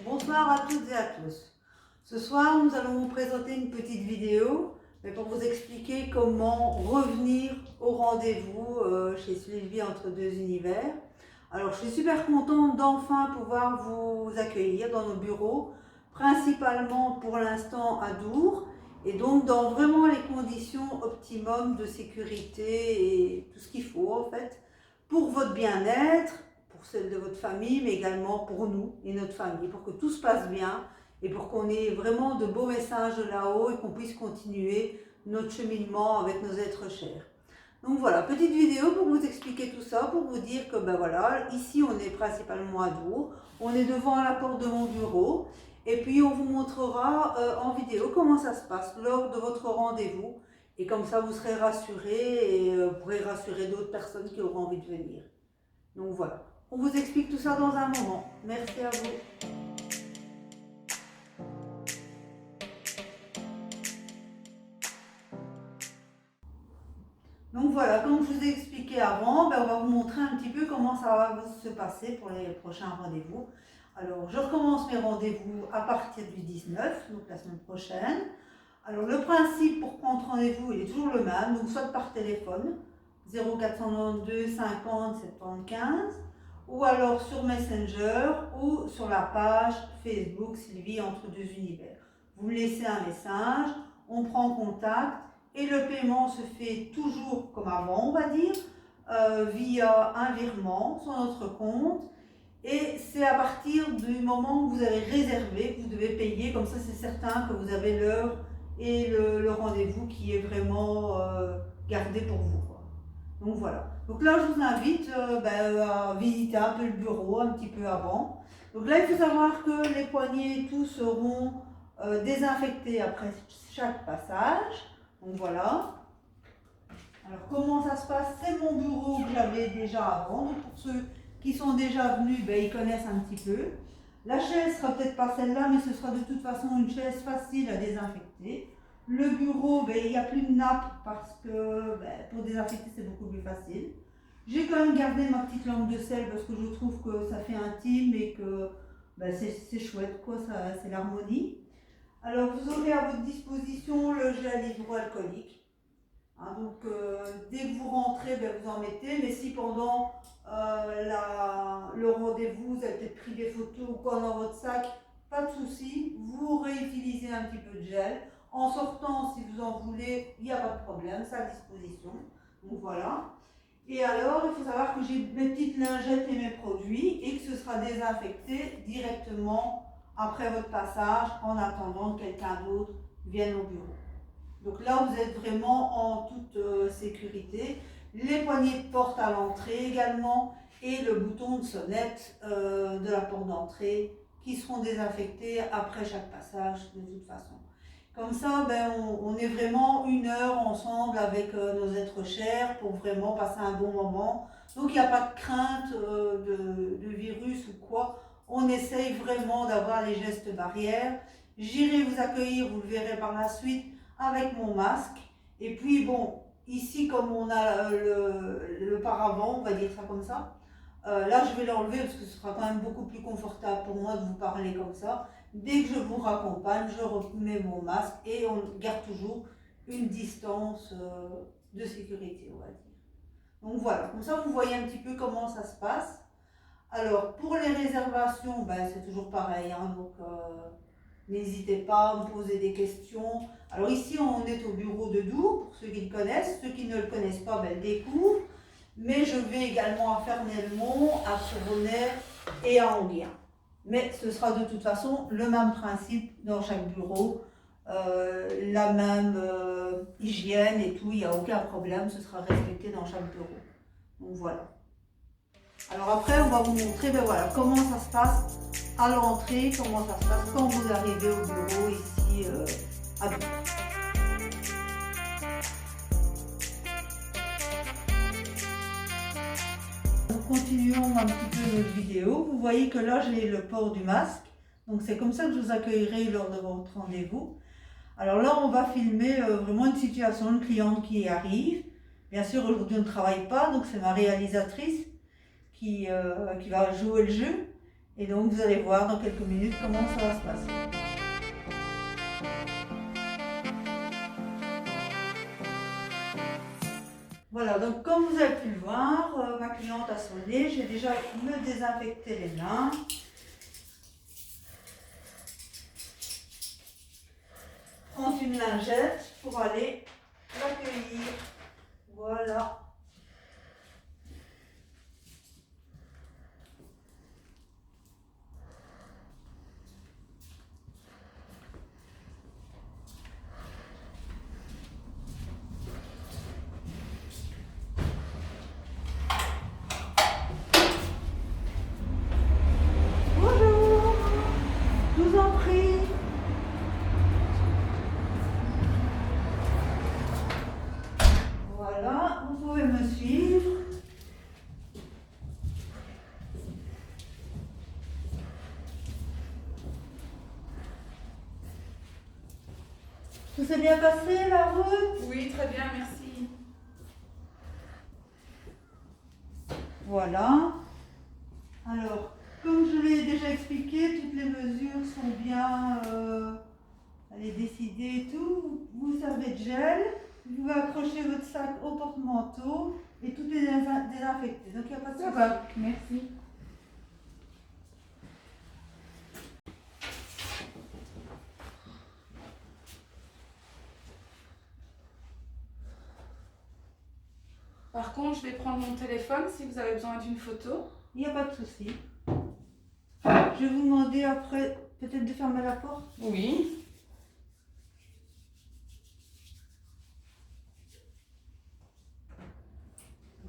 Bonsoir à toutes et à tous. Ce soir, nous allons vous présenter une petite vidéo pour vous expliquer comment revenir au rendez-vous chez Sylvie entre deux univers. Alors, je suis super contente d'enfin pouvoir vous accueillir dans nos bureaux, principalement pour l'instant à Dour, et donc dans vraiment les conditions optimum de sécurité et tout ce qu'il faut en fait pour votre bien-être, pour celle de votre famille, mais également pour nous et notre famille, pour que tout se passe bien et pour qu'on ait vraiment de beaux messages de là-haut et qu'on puisse continuer notre cheminement avec nos êtres chers. Donc voilà, petite vidéo pour vous expliquer tout ça, pour vous dire que ben voilà, ici on est principalement à Dour, on est devant la porte de mon bureau et puis on vous montrera en vidéo comment ça se passe lors de votre rendez-vous et comme ça vous serez rassurés et vous pourrez rassurer d'autres personnes qui auront envie de venir. Donc voilà, on vous explique tout ça dans un moment. Merci à vous. Donc voilà, comme je vous ai expliqué avant, on va vous montrer un petit peu comment ça va se passer pour les prochains rendez-vous. Alors, je recommence mes rendez-vous à partir du 19, donc la semaine prochaine. Alors, le principe pour prendre rendez-vous, il est toujours le même, donc soit par téléphone, 0492 50 75, ou alors sur Messenger ou sur la page Facebook Sylvie entre deux univers. Vous me laissez un message, on prend contact. Et le paiement se fait toujours comme avant, on va dire, via un virement sur notre compte. Et c'est à partir du moment où vous avez réservé que vous devez payer. Comme ça, c'est certain que vous avez l'heure et le rendez-vous qui est vraiment gardé pour vous, quoi. Donc voilà. Donc là, je vous invite à visiter un peu le bureau un petit peu avant. Donc là, il faut savoir que les poignées et tout seront désinfectés après chaque passage. Donc voilà. Alors comment ça se passe? C'est mon bureau que j'avais déjà avant. Donc pour ceux qui sont déjà venus, ils connaissent un petit peu. La chaise sera peut-être pas celle-là, mais ce sera de toute façon une chaise facile à désinfecter. Le bureau, il n'y a plus de nappe parce que pour désinfecter c'est beaucoup plus facile. J'ai quand même gardé ma petite lampe de sel parce que je trouve que ça fait intime et que c'est chouette, quoi, c'est l'harmonie. Alors vous aurez à votre disposition le gel hydroalcoolique. Donc dès que vous rentrez, vous en mettez, mais si pendant le rendez-vous, vous avez peut-être pris des photos ou quoi dans votre sac, pas de souci, vous réutilisez un petit peu de gel. En sortant, si vous en voulez, il n'y a pas de problème, c'est à disposition. Donc voilà. Et alors, il faut savoir que j'ai mes petites lingettes et mes produits et que ce sera désinfecté directement après votre passage en attendant que quelqu'un d'autre vienne au bureau. Donc là, vous êtes vraiment en toute sécurité. Les poignées de porte à l'entrée également et le bouton de sonnette de la porte d'entrée qui seront désinfectés après chaque passage de toute façon. Comme ça, on est vraiment une heure ensemble avec nos êtres chers pour vraiment passer un bon moment. Donc il n'y a pas de crainte de virus ou quoi. On essaye vraiment d'avoir les gestes barrières. J'irai vous accueillir, vous le verrez par la suite, avec mon masque. Et puis bon, ici comme on a le paravent, on va dire ça comme ça, là je vais l'enlever parce que ce sera quand même beaucoup plus confortable pour moi de vous parler comme ça. Dès que je vous raccompagne, je remets mon masque et on garde toujours une distance de sécurité, on va dire. Donc voilà, comme ça vous voyez un petit peu comment ça se passe. Alors pour les réservations, c'est toujours pareil, donc n'hésitez pas à me poser des questions. Alors ici on est au bureau de Dour, pour ceux qui le connaissent. Ceux qui ne le connaissent pas, le découvrent. Mais je vais également à Fernelmont, à Fournet et à Anguien. Mais ce sera de toute façon le même principe dans chaque bureau, la même hygiène et tout, il n'y a aucun problème, ce sera respecté dans chaque bureau. Donc voilà. Alors après, on va vous montrer comment ça se passe à l'entrée, comment ça se passe quand vous arrivez au bureau ici à Dour. Nous continuons un petit peu notre vidéo. Vous voyez que là, j'ai le port du masque. Donc c'est comme ça que je vous accueillerai lors de votre rendez-vous. Alors là, on va filmer vraiment une situation, une cliente qui arrive. Bien sûr, aujourd'hui, on ne travaille pas, donc c'est ma réalisatrice qui va jouer le jeu. Et donc vous allez voir dans quelques minutes comment ça va se passer. Voilà, donc comme vous avez pu le voir, ma cliente a sonné, j'ai déjà me désinfecté les mains. Prendre une lingette pour aller l'accueillir. Voilà. Bonjour, je vous en prie. Voilà, vous pouvez me suivre. Tout s'est bien passé la route? Oui, très bien, merci. Voilà. Alors, comme je l'ai déjà expliqué, toutes les mesures sont bien décidées et tout. Vous servez de gel, vous pouvez accrocher votre sac au porte-manteau et tout est désinfecté. Donc il n'y a pas de Ça souci. va, merci. Par contre, je vais prendre mon téléphone si vous avez besoin d'une photo. Il n'y a pas de souci. Je vais vous demander après peut-être de fermer la porte. Oui.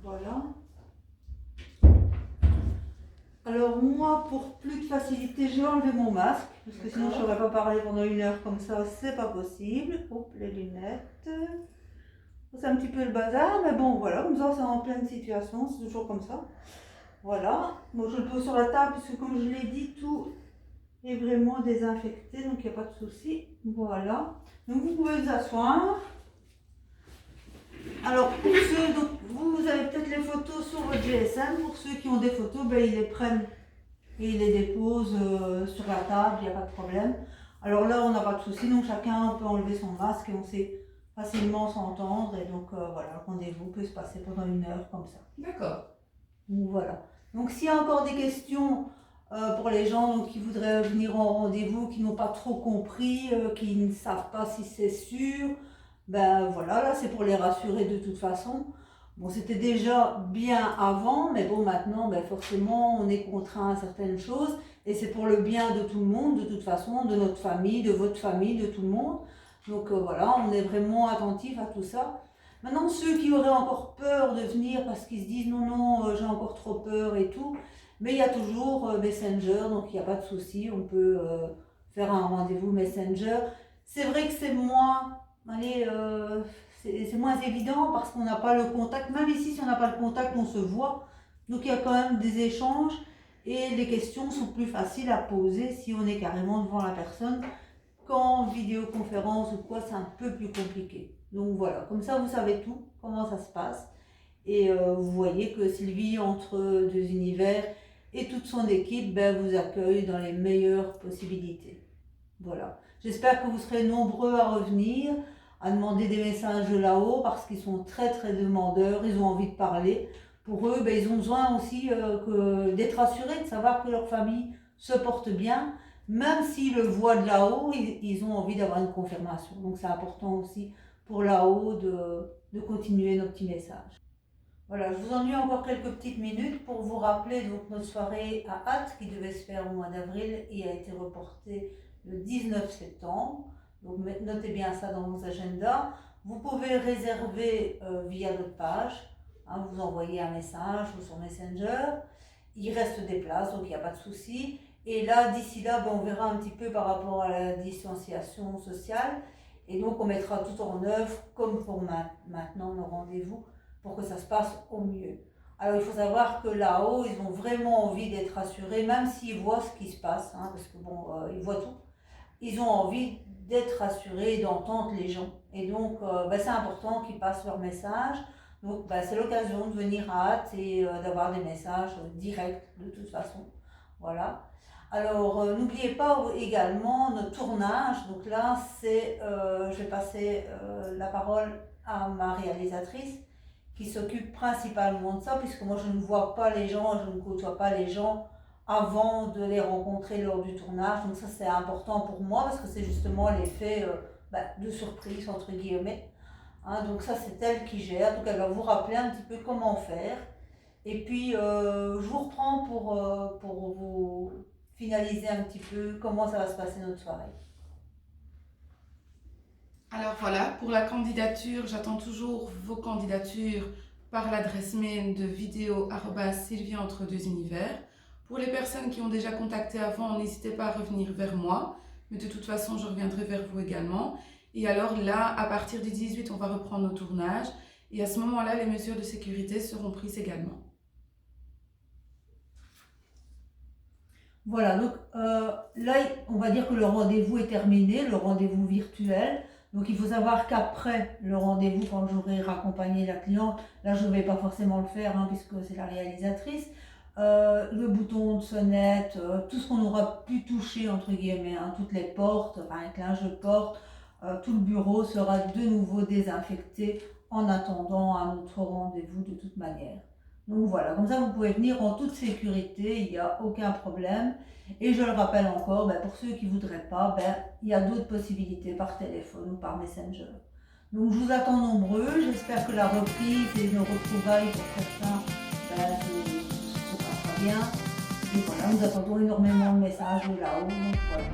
Voilà. Alors moi, pour plus de facilité, j'ai enlevé mon masque, parce que sinon je n'aurais pas parlé pendant 1 heure comme ça, c'est pas possible. Hop, les lunettes. C'est un petit peu le bazar, mais bon voilà, comme ça c'est en pleine situation, c'est toujours comme ça. Voilà, moi je le pose sur la table, puisque comme je l'ai dit, tout est vraiment désinfecté, donc il n'y a pas de souci. Voilà, donc vous pouvez vous asseoir. Alors pour ceux, donc vous avez peut-être les photos sur votre GSM, pour ceux qui ont des photos, ben, ils les prennent et ils les déposent sur la table, il n'y a pas de problème. Alors là on n'a pas de souci, donc chacun peut enlever son masque et on sait facilement s'entendre, et donc voilà, le rendez-vous peut se passer pendant 1 heure comme ça. D'accord. Donc voilà. Donc s'il y a encore des questions pour les gens qui voudraient venir en rendez-vous, qui n'ont pas trop compris, qui ne savent pas si c'est sûr, ben voilà, là c'est pour les rassurer de toute façon. Bon, c'était déjà bien avant, mais bon, maintenant, ben forcément, on est contraint à certaines choses, et c'est pour le bien de tout le monde, de toute façon, de notre famille, de votre famille, de tout le monde. Donc voilà, on est vraiment attentif à tout ça. Maintenant, ceux qui auraient encore peur de venir parce qu'ils se disent non, non, j'ai encore trop peur et tout, mais il y a toujours Messenger, donc il n'y a pas de souci, on peut faire un rendez-vous Messenger. C'est vrai que c'est moins, c'est moins évident parce qu'on n'a pas le contact. Même ici, si on n'a pas le contact, on se voit. Donc il y a quand même des échanges et les questions sont plus faciles à poser si on est carrément devant la personne. Qu'en vidéoconférence ou quoi, c'est un peu plus compliqué. Donc voilà, comme ça vous savez tout, comment ça se passe. Et vous voyez que Sylvie, entre deux univers et toute son équipe, ben, vous accueille dans les meilleures possibilités. Voilà. J'espère que vous serez nombreux à revenir, à demander des messages de là-haut, parce qu'ils sont très très demandeurs, ils ont envie de parler. Pour eux, ben, ils ont besoin aussi d'être assurés, de savoir que leur famille se porte bien. Même s'ils le voient de là-haut, ils ont envie d'avoir une confirmation. Donc c'est important aussi pour là-haut de continuer nos petits messages. Voilà, je vous ennuie encore quelques petites minutes pour vous rappeler donc notre soirée à Hâte qui devait se faire au mois d'avril et a été reportée le 19 septembre. Donc notez bien ça dans vos agendas. Vous pouvez réserver via notre page. Hein, vous envoyez un message ou sur Messenger. Il reste des places, donc il n'y a pas de souci. Et là, d'ici là, ben, on verra un petit peu par rapport à la distanciation sociale. Et donc, on mettra tout en œuvre, comme pour maintenant, nos rendez-vous, pour que ça se passe au mieux. Alors, il faut savoir que là-haut, ils ont vraiment envie d'être rassurés, même s'ils voient ce qui se passe, hein, parce que bon, ils voient tout. Ils ont envie d'être rassurés, d'entendre les gens. Et donc, ben, c'est important qu'ils passent leur message. Donc, ben, c'est l'occasion de venir à Hâte et d'avoir des messages directs, de toute façon. Voilà. Alors, n'oubliez pas également notre tournage. Donc là, je vais passer la parole à ma réalisatrice qui s'occupe principalement de ça, puisque moi je ne vois pas les gens, je ne côtoie pas les gens avant de les rencontrer lors du tournage. Donc ça c'est important pour moi parce que c'est justement l'effet de surprise entre guillemets. Hein, donc ça c'est elle qui gère, donc elle va vous rappeler un petit peu comment faire. Et puis je vous reprends pour vous finaliser un petit peu comment ça va se passer notre soirée. Alors voilà, pour la candidature, j'attends toujours vos candidatures par l'adresse mail de vidéo@sylvia-entre-deux-univers. Pour les personnes qui ont déjà contacté avant, n'hésitez pas à revenir vers moi. Mais de toute façon, je reviendrai vers vous également. Et alors là, à partir du 18, on va reprendre nos tournages. Et à ce moment-là, les mesures de sécurité seront prises également. Voilà, donc là, on va dire que le rendez-vous est terminé, le rendez-vous virtuel. Donc il faut savoir qu'après le rendez-vous, quand j'aurai raccompagné la cliente, là je ne vais pas forcément le faire puisque c'est la réalisatrice, le bouton de sonnette, tout ce qu'on aura pu toucher entre guillemets, toutes les portes, avec linge de porte, tout le bureau sera de nouveau désinfecté en attendant un autre rendez-vous de toute manière. Donc voilà, comme ça vous pouvez venir en toute sécurité, il n'y a aucun problème. Et je le rappelle encore, pour ceux qui ne voudraient pas, il y a d'autres possibilités par téléphone ou par Messenger. Donc je vous attends nombreux, j'espère que la reprise et nos retrouvailles pour certains se passera bien. Et voilà, nous attendons énormément de messages là-haut. Donc voilà.